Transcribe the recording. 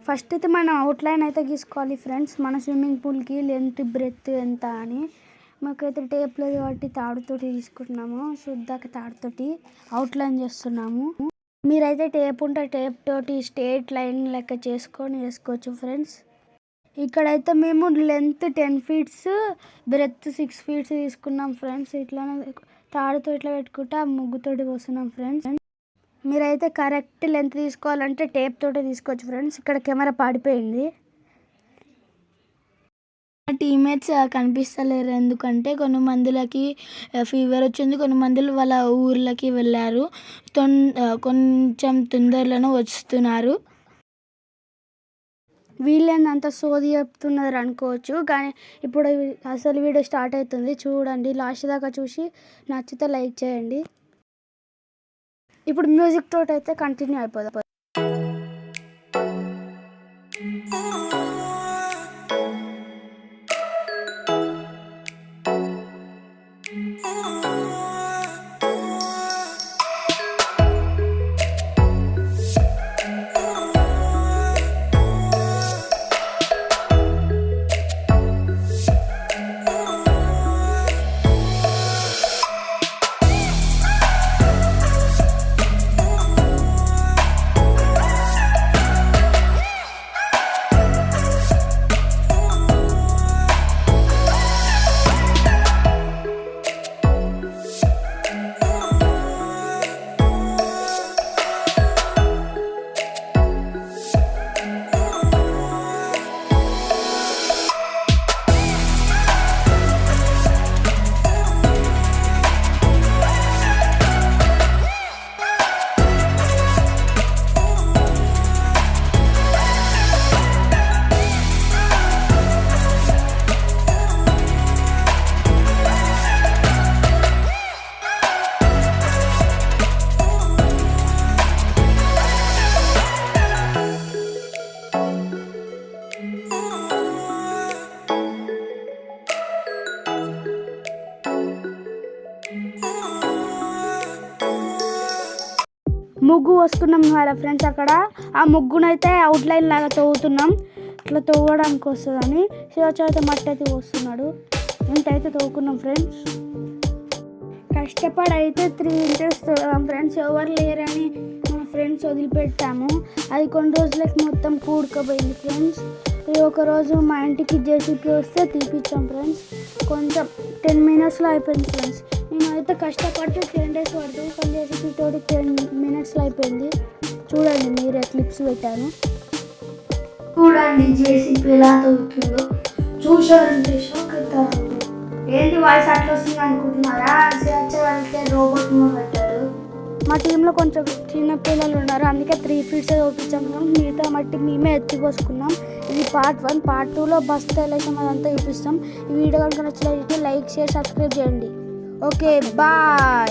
First అయితే మనం outline అయితే గీసుకోవాలి ఫ్రెండ్స్. మన స్విమ్మింగ్ పూల్కి లెంత్ బ్రెత్ ఎంత అని. మాకైతే టేప్ లేదు కాబట్టి తాడుతోటి తీసుకుంటున్నాము. శుద్ధాక తాడుతోటి అవుట్లైన్ చేస్తున్నాము. మీరైతే టేప్ ఉంటే టేప్ తోటి స్ట్రేట్ లైన్ లెక్క చేసుకొని వేసుకోవచ్చు ఫ్రెండ్స్. ఇక్కడైతే మేము లెంత్ 10 ఫీట్స్ బ్రెత్ 6 ఫీట్స్ తీసుకున్నాం ఫ్రెండ్స్. ఇట్లానే తాడుతో ఇట్లా పెట్టుకుంటా ముగ్గుతోటి పోస్తున్నాం ఫ్రెండ్స్. మీరైతే కరెక్ట్ లెంత్ తీసుకోవాలంటే టేప్ తోటే తీసుకోవచ్చు ఫ్రెండ్స్. ఇక్కడ కెమెరా పాడిపోయింది. టీమేట్స్ కనిపిస్తలేరు, ఎందుకంటే కొన్ని మందిలకి ఫీవర్ వచ్చింది, కొన్ని మందులు వాళ్ళ ఊర్లకి వెళ్ళారు. కొంచెం తొందరలోనే వస్తున్నారు. వీళ్ళేందంత సోది చెప్తున్నారు అనుకోవచ్చు, కానీ ఇప్పుడు అసలు వీడియో స్టార్ట్ అవుతుంది. చూడండి, లాస్ట్ దాకా చూసి నచ్చితే లైక్ చేయండి. ఇప్పుడు మ్యూజిక్ తోటి అయితే కంటిన్యూ అయిపోదాం. ముగ్గు వస్తున్నాం కదా ఫ్రెండ్స్. అక్కడ ఆ ముగ్గునైతే అవుట్లైన్ లాగా తవ్వుతున్నాం. ఇట్లా తవ్వడానికి వస్తుందని శివాచార్య అయితే మట్టి అయితే వస్తున్నాడు. ఇంతైతే తవ్వుకున్నాం ఫ్రెండ్స్. కష్టపడి అయితే 3 ఇంచెస్ తవ్వాం ఫ్రెండ్స్. ఎవరు లేరని మా ఫ్రెండ్స్ వదిలిపెట్టాము. అది కొన్ని రోజులకి మొత్తం కూడుకుపోయింది ఫ్రెండ్స్. ఒకరోజు మా ఇంటికి జేసీపీ వస్తే తీపిచ్చాం ఫ్రెండ్స్. కొంచెం 10 మినిట్స్లో అయిపోయింది ఫ్రెండ్స్. మేమైతే కష్టపడితే 10 డేస్ పడుతుంది, కానీ జేసీపీ తోటి 10 మినిట్స్లో అయిపోయింది. చూడండి, మీరే క్లిప్స్ పెట్టాను. చూడండి జేసీపీ ఎలా తవ్వుతుందో. చూసారంటే షాక్ అవుతారు. ఏంటి వాయిస్ అట్లా వస్తుంది అనుకుంటున్నారా? అయితే రోబోట్ మూవ్ పెట్టాడు. మా టీంలో కొంచెం చిన్న పిల్లలు ఉన్నారు, అందుకే 3 ఫీట్స్ చూపించాము. మిగతా మట్టి మేమే ఎత్తిపోసుకున్నాం. ఇది పార్ట్ 1. పార్ట్ 2లో బస్ తెలేసాం, అదంతా చూపిస్తాం. ఈ వీడియో కనుక నచ్చినట్లయితే లైక్, షేర్, సబ్స్క్రైబ్ చేయండి. Okay, bye.